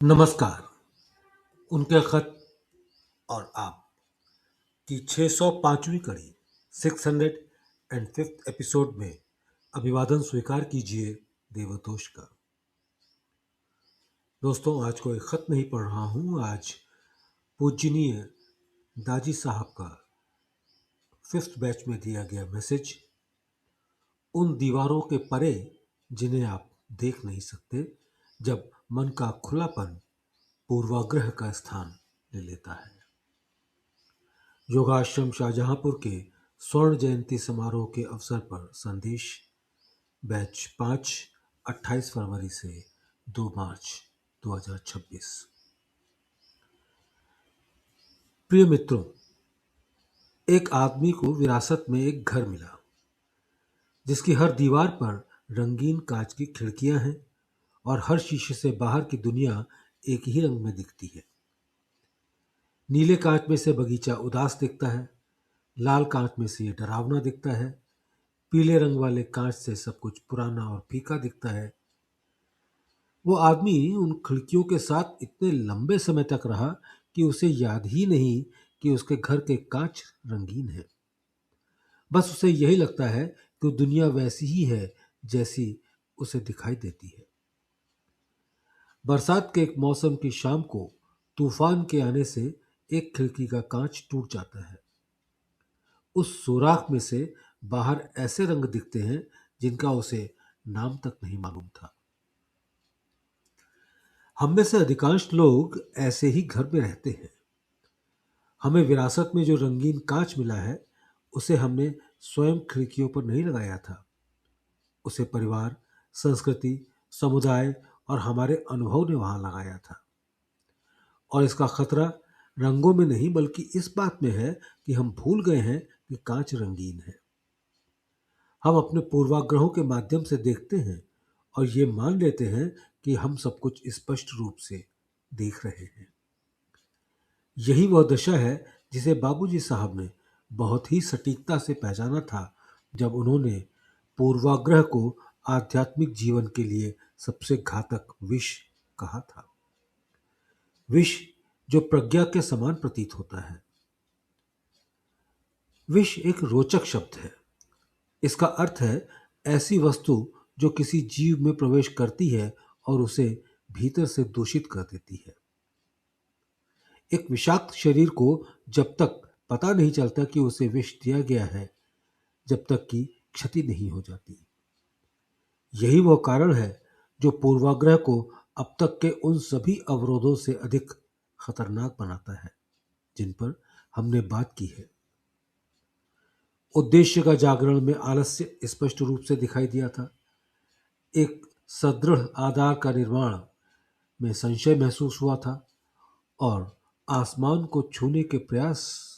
नमस्कार। उनके खत और आप की 605वीं कड़ी 605th एपिसोड में अभिवादन स्वीकार कीजिए देवतोष का। दोस्तों, आज कोई खत नहीं पढ़ रहा हूँ। आज पूजनीय दाजी साहब का 5th बैच में दिया गया मैसेज, उन दीवारों के परे जिन्हें आप देख नहीं सकते, जब मन का खुलापन पूर्वाग्रह का स्थान ले लेता है। योगाश्रम शाहजहांपुर के स्वर्ण जयंती समारोह के अवसर पर संदेश, बैच 5, 28 फरवरी से 2 मार्च 2026। प्रिय मित्रों, एक आदमी को विरासत में एक घर मिला जिसकी हर दीवार पर रंगीन कांच की खिड़कियां हैं और हर शीशे से बाहर की दुनिया एक ही रंग में दिखती है। नीले कांच में से बगीचा उदास दिखता है, लाल कांच में से ये डरावना दिखता है, पीले रंग वाले कांच से सब कुछ पुराना और फीका दिखता है। वो आदमी उन खिड़कियों के साथ इतने लंबे समय तक रहा कि उसे याद ही नहीं कि उसके घर के कांच रंगीन है। बस उसे यही लगता है कि दुनिया वैसी ही है जैसी उसे दिखाई देती है। बरसात के एक मौसम की शाम को तूफान के आने से एक खिड़की का कांच टूट जाता है। उस सुराख में से बाहर ऐसे रंग दिखते हैं जिनका उसे नाम तक नहीं मालूम था। हम में से अधिकांश लोग ऐसे ही घर में रहते हैं। हमें विरासत में जो रंगीन कांच मिला है, उसे हमने स्वयं खिड़कियों पर नहीं लगाया था। उसे परिवार, संस्कृति, समुदाय और हमारे अनुभव ने वहां लगाया था। और इसका खतरा रंगों में नहीं बल्कि इस बात में है कि हम भूल गए हैं कि कांच रंगीन है। हम अपने पूर्वाग्रहों के माध्यम से देखते हैं और ये मान लेते हैं कि हम सब कुछ स्पष्ट रूप से देख रहे हैं। यही वह दशा है जिसे बाबूजी साहब ने बहुत ही सटीकता से पहचाना था जब उन्होंने पूर्वाग्रह को आध्यात्मिक जीवन के लिए सबसे घातक विष कहा था। विष जो प्रज्ञा के समान प्रतीत होता है। विष एक रोचक शब्द है। इसका अर्थ है ऐसी वस्तु जो किसी जीव में प्रवेश करती है और उसे भीतर से दूषित कर देती है। एक विषाक्त शरीर को जब तक पता नहीं चलता कि उसे विष दिया गया है, जब तक कि क्षति नहीं हो जाती। यही वह कारण है जो पूर्वाग्रह को अब तक के उन सभी अवरोधों से अधिक खतरनाक बनाता है जिन पर हमने बात की है। उद्देश्य का जागरण में आलस्य स्पष्ट रूप से दिखाई दिया था। एक सदृढ़ आधार का निर्माण में संशय महसूस हुआ था और आसमान को छूने के प्रयास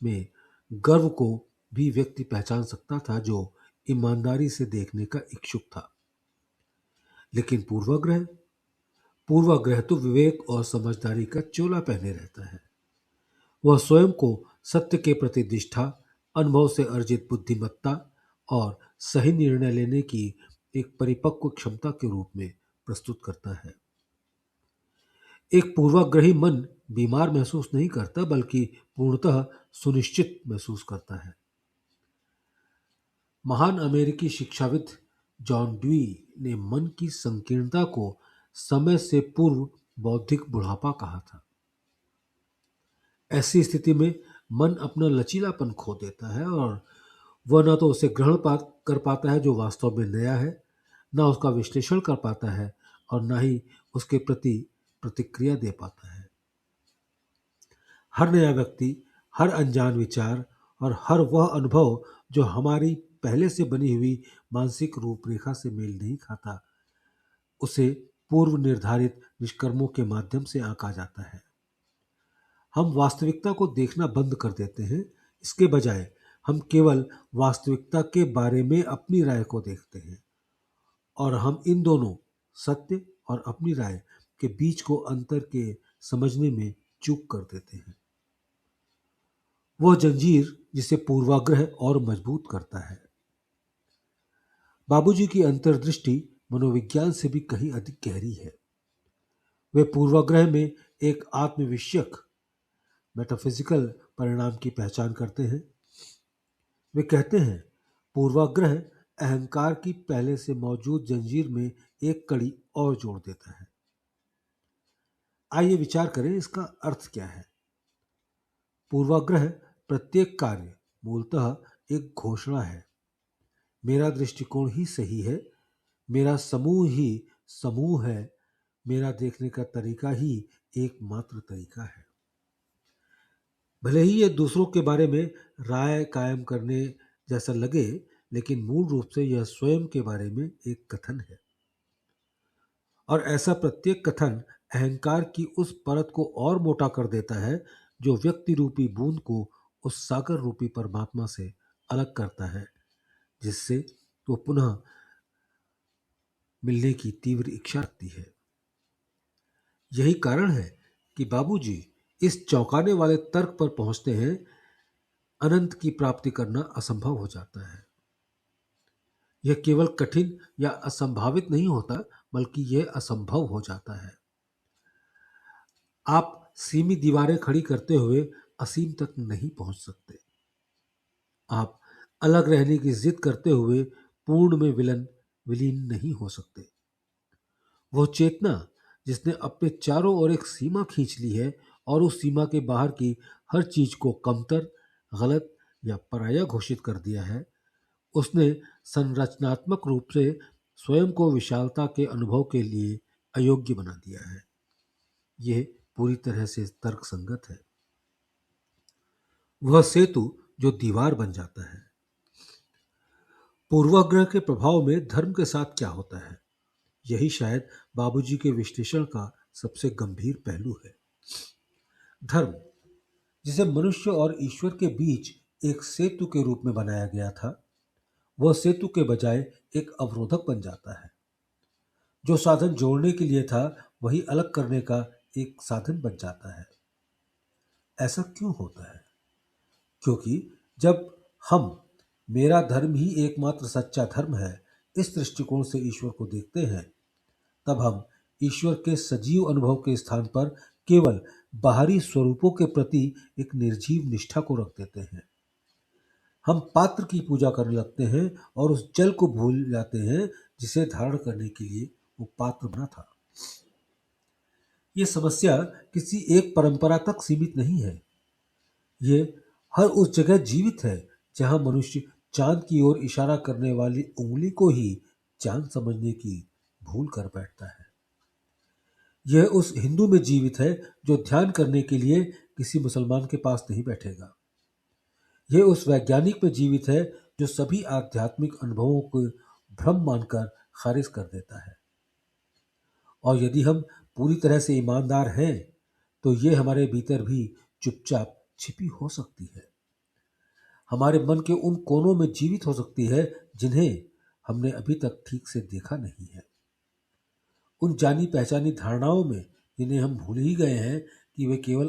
में गर्व को भी व्यक्ति पहचान सकता था जो ईमानदारी से देखने का इच्छुक था। लेकिन पूर्वाग्रह पूर्वाग्रह तो विवेक और समझदारी का चोला पहने रहता है। वह स्वयं को सत्य के प्रति निष्ठा, अनुभव से अर्जित बुद्धिमत्ता और सही निर्णय लेने की एक परिपक्व क्षमता के रूप में प्रस्तुत करता है। एक पूर्वाग्रही मन बीमार महसूस नहीं करता बल्कि पूर्णतः सुनिश्चित महसूस करता है। महान अमेरिकी शिक्षाविद जॉन ड्वी ने मन की संकीर्णता को समय से पूर्व बौद्धिक बुढ़ापा कहा था। ऐसी स्थिति में मन अपना लचीलापन खो देता है और वह न तो उसे कर पाता है जो वास्तव में नया है, न उसका विश्लेषण कर पाता है और न ही उसके प्रति प्रतिक्रिया दे पाता है। हर नया व्यक्ति, हर अनजान विचार और हर वह अनुभव जो हमारी पहले से बनी हुई मानसिक रूपरेखा से मेल नहीं खाता, उसे पूर्व निर्धारित निष्कर्मों के माध्यम से आंका जाता है। हम वास्तविकता को देखना बंद कर देते हैं। इसके बजाय हम केवल वास्तविकता के बारे में अपनी राय को देखते हैं और हम इन दोनों, सत्य और अपनी राय के बीच को अंतर के समझने में चूक कर देते हैं। वह जंजीर जिसे पूर्वाग्रह और मजबूत करता है। बाबूजी की अंतर्दृष्टि मनोविज्ञान से भी कहीं अधिक गहरी है। वे पूर्वाग्रह में एक आत्मविषयक मेटाफिजिकल परिणाम की पहचान करते हैं। वे कहते हैं पूर्वाग्रह अहंकार की पहले से मौजूद जंजीर में एक कड़ी और जोड़ देता है। आइए विचार करें इसका अर्थ क्या है। पूर्वाग्रह प्रत्येक कार्य मूलतः एक घोषणा है। मेरा दृष्टिकोण ही सही है, मेरा समूह ही समूह है, मेरा देखने का तरीका ही एकमात्र तरीका है। भले ही ये दूसरों के बारे में राय कायम करने जैसा लगे, लेकिन मूल रूप से यह स्वयं के बारे में एक कथन है। और ऐसा प्रत्येक कथन अहंकार की उस परत को और मोटा कर देता है जो व्यक्ति रूपी बूंद को उस सागर रूपी परमात्मा से अलग करता है, जिससे वो पुनः मिलने की तीव्र इच्छा रखती है। यही कारण है कि बाबूजी इस चौंकाने वाले तर्क पर पहुंचते हैं, अनंत की प्राप्ति करना असंभव हो जाता है। यह केवल कठिन या असंभावित नहीं होता, बल्कि यह असंभव हो जाता है। आप सीमित दीवारें खड़ी करते हुए असीम तक नहीं पहुंच सकते। आप अलग रहने की जिद करते हुए पूर्ण में विलीन नहीं हो सकते। वह चेतना जिसने अपने चारों ओर एक सीमा खींच ली है और उस सीमा के बाहर की हर चीज को कमतर, गलत या पराया घोषित कर दिया है, उसने संरचनात्मक रूप से स्वयं को विशालता के अनुभव के लिए अयोग्य बना दिया है। यह पूरी तरह से तर्कसंगत है। वह सेतु जो दीवार बन जाता है। पूर्वाग्रह के प्रभाव में धर्म के साथ क्या होता है, यही शायद बाबूजी के विश्लेषण का सबसे गंभीर पहलू है। धर्म, जिसे मनुष्य और ईश्वर के बीच एक सेतु के रूप में बनाया गया था, वह सेतु के बजाय एक अवरोधक बन जाता है। जो साधन जोड़ने के लिए था, वही अलग करने का एक साधन बन जाता है। ऐसा क्यों होता है? क्योंकि जब हम मेरा धर्म ही एकमात्र सच्चा धर्म है इस दृष्टिकोण से ईश्वर को देखते हैं, तब हम ईश्वर के सजीव अनुभव के स्थान पर केवल बाहरी स्वरूपों के प्रति एक निर्जीव निष्ठा को रख देते हैं। हम पात्र की पूजा करने लगते हैं और उस जल को भूल जाते हैं जिसे धारण करने के लिए वो पात्र बना था। ये समस्या किसी एक परंपरा तक सीमित नहीं है। ये हर उस जगह जीवित है जहां मनुष्य चांद की ओर इशारा करने वाली उंगली को ही चांद समझने की भूल कर बैठता है। यह उस हिंदू में जीवित है जो ध्यान करने के लिए किसी मुसलमान के पास नहीं बैठेगा। यह उस वैज्ञानिक में जीवित है जो सभी आध्यात्मिक अनुभवों को भ्रम मानकर खारिज कर देता है। और यदि हम पूरी तरह से ईमानदार हैं तो ये हमारे भीतर भी चुपचाप छिपी हो सकती है। हमारे मन के उन कोनों में जीवित हो सकती है जिन्हें हमने अभी तक ठीक से देखा नहीं है। उन जानी पहचानी धारणाओं में जिन्हें हम भूल ही गए हैं कि वे केवल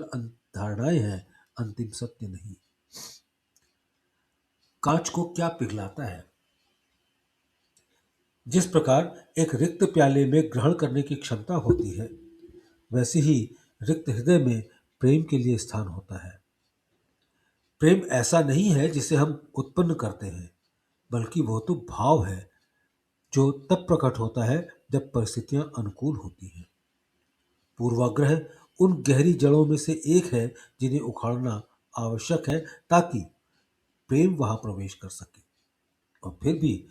धारणाएं हैं, अंतिम सत्य नहीं। कांच को क्या पिघलाता है? जिस प्रकार एक रिक्त प्याले में ग्रहण करने की क्षमता होती है, वैसे ही रिक्त हृदय में प्रेम के लिए स्थान होता है। प्रेम ऐसा नहीं है जिसे हम उत्पन्न करते हैं, बल्कि वो तो भाव है जो तब प्रकट होता है जब परिस्थितियां अनुकूल होती हैं। पूर्वाग्रह उन गहरी जड़ों में से एक है जिन्हें उखाड़ना आवश्यक है ताकि प्रेम वहां प्रवेश कर सके। और फिर भी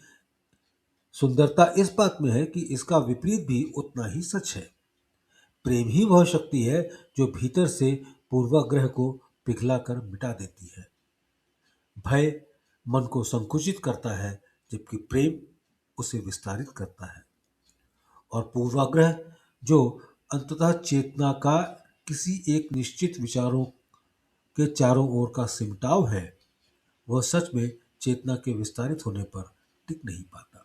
सुंदरता इस बात में है कि इसका विपरीत भी उतना ही सच है। प्रेम ही वह शक्ति है जो भीतर से पूर्वाग्रह को पिघलाकर मिटा देती है। भय मन को संकुचित करता है, जबकि प्रेम उसे विस्तारित करता है। और पूर्वाग्रह जो अंततः चेतना का किसी एक निश्चित विचारों के चारों ओर का सिमटाव है, वह सच में चेतना के विस्तारित होने पर टिक नहीं पाता।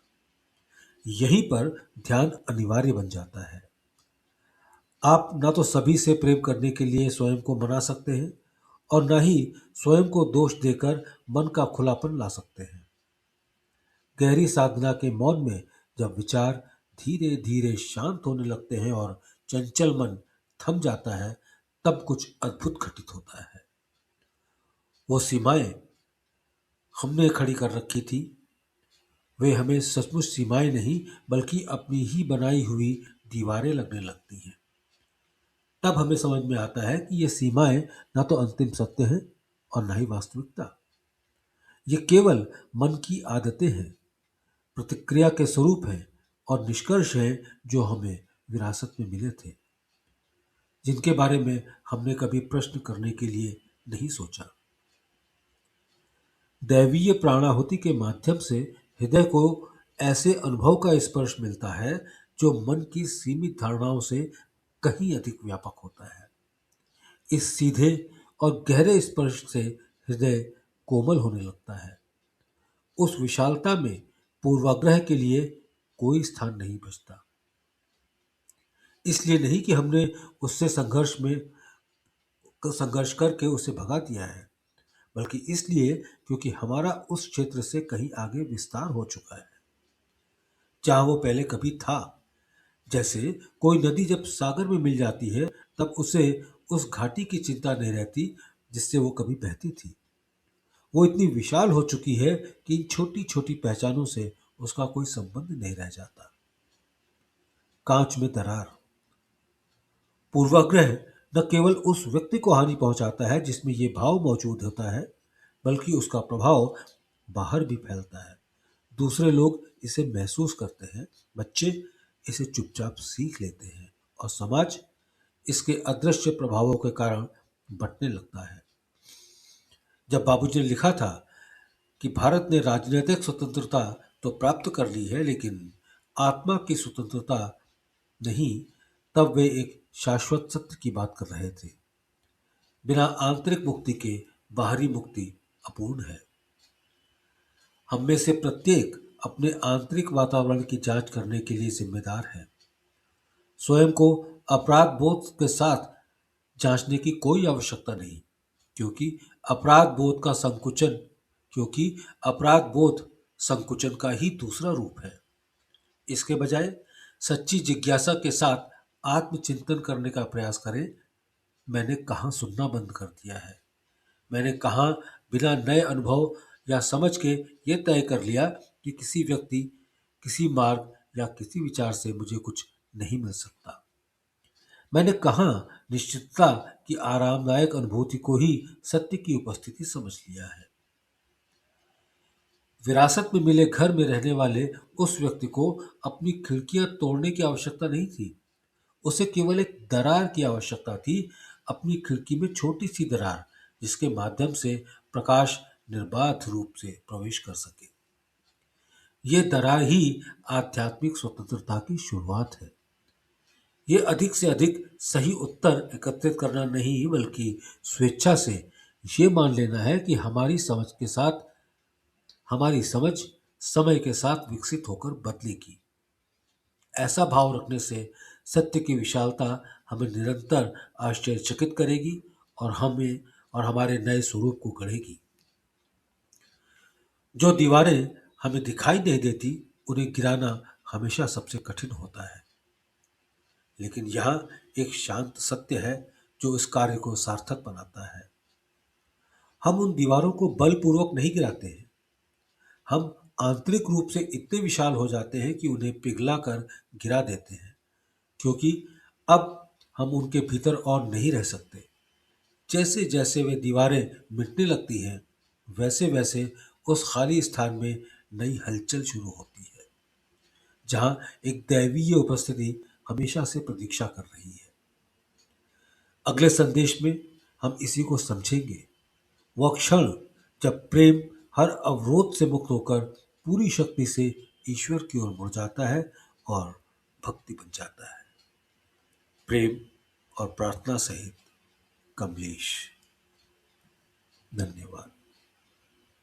यहीं पर ध्यान अनिवार्य बन जाता है। आप ना तो सभी से प्रेम करने के लिए स्वयं को मना सकते हैं और ना ही स्वयं को दोष देकर मन का खुलापन ला सकते हैं। गहरी साधना के मौन में जब विचार धीरे धीरे शांत होने लगते हैं और चंचल मन थम जाता है, तब कुछ अद्भुत घटित होता है। वो सीमाएं हमने खड़ी कर रखी थी, वे हमें सचमुच सीमाएं नहीं बल्कि अपनी ही बनाई हुई दीवारें लगने लगती हैं। तब हमें समझ में आता है कि ये सीमाएं ना तो अंतिम सत्य हैं और ना ही वास्तविकता। ये केवल मन की आदतें हैं, प्रतिक्रिया के स्वरूप हैं और निष्कर्ष हैं जो हमें विरासत में मिले थे, जिनके बारे में हमने कभी प्रश्न करने के लिए नहीं सोचा। दैवीय प्राणाहुति के माध्यम से हृदय को ऐसे अनुभव का स्पर्श मिलता है जो मन की सीमित धारणाओं से कहीं अधिक व्यापक होता है। इस सीधे और गहरे स्पर्श से हृदय कोमल होने लगता है। उस विशालता में पूर्वाग्रह के लिए कोई स्थान नहीं बचता। इसलिए नहीं कि हमने उससे संघर्ष करके उसे भगा दिया है, बल्कि इसलिए क्योंकि हमारा उस क्षेत्र से कहीं आगे विस्तार हो चुका है, जहां वो पहले कभी था। जैसे कोई नदी जब सागर में मिल जाती है, तब उसे उस घाटी की चिंता नहीं रहती जिससे वो कभी बहती थी। वो इतनी विशाल हो चुकी है कि इन छोटी छोटी पहचानों से उसका कोई संबंध नहीं रह जाता। कांच में दरार। पूर्वाग्रह न केवल उस व्यक्ति को हानि पहुंचाता है जिसमें ये भाव मौजूद होता है, बल्कि उसका प्रभाव बाहर भी फैलता है। दूसरे लोग इसे महसूस करते हैं, बच्चे इसे चुपचाप सीख लेते हैं और समाज इसके अदृश्य प्रभावों के कारण बंटने लगता है। जब बाबूजी ने लिखा था कि भारत ने राजनीतिक स्वतंत्रता तो प्राप्त कर ली है लेकिन आत्मा की स्वतंत्रता नहीं, तब वे एक शाश्वत सत्य की बात कर रहे थे। बिना आंतरिक मुक्ति के बाहरी मुक्ति अपूर्ण है। हम में से प्रत्येक अपने आंतरिक वातावरण की जांच करने के लिए जिम्मेदार है। स्वयं को अपराध बोध के साथ जांचने की कोई आवश्यकता नहीं, क्योंकि अपराध बोध का संकुचन क्योंकि अपराध बोध संकुचन का ही दूसरा रूप है। इसके बजाय सच्ची जिज्ञासा के साथ आत्मचिंतन करने का प्रयास करें। मैंने कहाँ सुनना बंद कर दिया है? मैंने कहाँ बिना नए अनुभव या समझ के ये तय कर लिया कि किसी व्यक्ति, किसी मार्ग या किसी विचार से मुझे कुछ नहीं मिल सकता? मैंने कहाँ निश्चितता की आरामदायक अनुभूति को ही सत्य की उपस्थिति समझ लिया है? विरासत में मिले घर में रहने वाले उस व्यक्ति को अपनी खिड़कियां तोड़ने की आवश्यकता नहीं थी। उसे केवल एक दरार की आवश्यकता थी, अपनी खिड़की में छोटी सी दरार, जिसके माध्यम से प्रकाश निर्बाध रूप से प्रवेश कर सके। यह दरार ही आध्यात्मिक स्वतंत्रता की शुरुआत है। ये अधिक से अधिक सही उत्तर एकत्रित करना नहीं, बल्कि स्वेच्छा से ये मान लेना है कि हमारी समझ समय के साथ विकसित होकर बदलेगी। ऐसा भाव रखने से सत्य की विशालता हमें निरंतर आश्चर्यचकित करेगी और हमारे नए स्वरूप को गढ़ेगी। जो दीवारें हमें दिखाई नहीं देती, उन्हें गिराना हमेशा सबसे कठिन होता है, लेकिन यहाँ एक शांत सत्य है जो इस कार्य को सार्थक बनाता है। हम उन दीवारों को बलपूर्वक नहीं गिराते हैं। हम आंतरिक रूप से इतने विशाल हो जाते हैं कि उन्हें पिघला कर गिरा देते हैं, क्योंकि अब हम उनके भीतर और नहीं रह सकते। जैसे जैसे वे दीवारें मिटने लगती हैं, वैसे वैसे उस खाली स्थान में नई हलचल शुरू होती है, जहां एक दैवीय उपस्थिति हमेशा से प्रतीक्षा कर रही है। अगले संदेश में हम इसी को समझेंगे, वह क्षण जब प्रेम हर अवरोध से मुक्त होकर पूरी शक्ति से ईश्वर की ओर मुड़ जाता है और भक्ति बन जाता है। प्रेम और प्रार्थना सहित, कमलेश। धन्यवाद।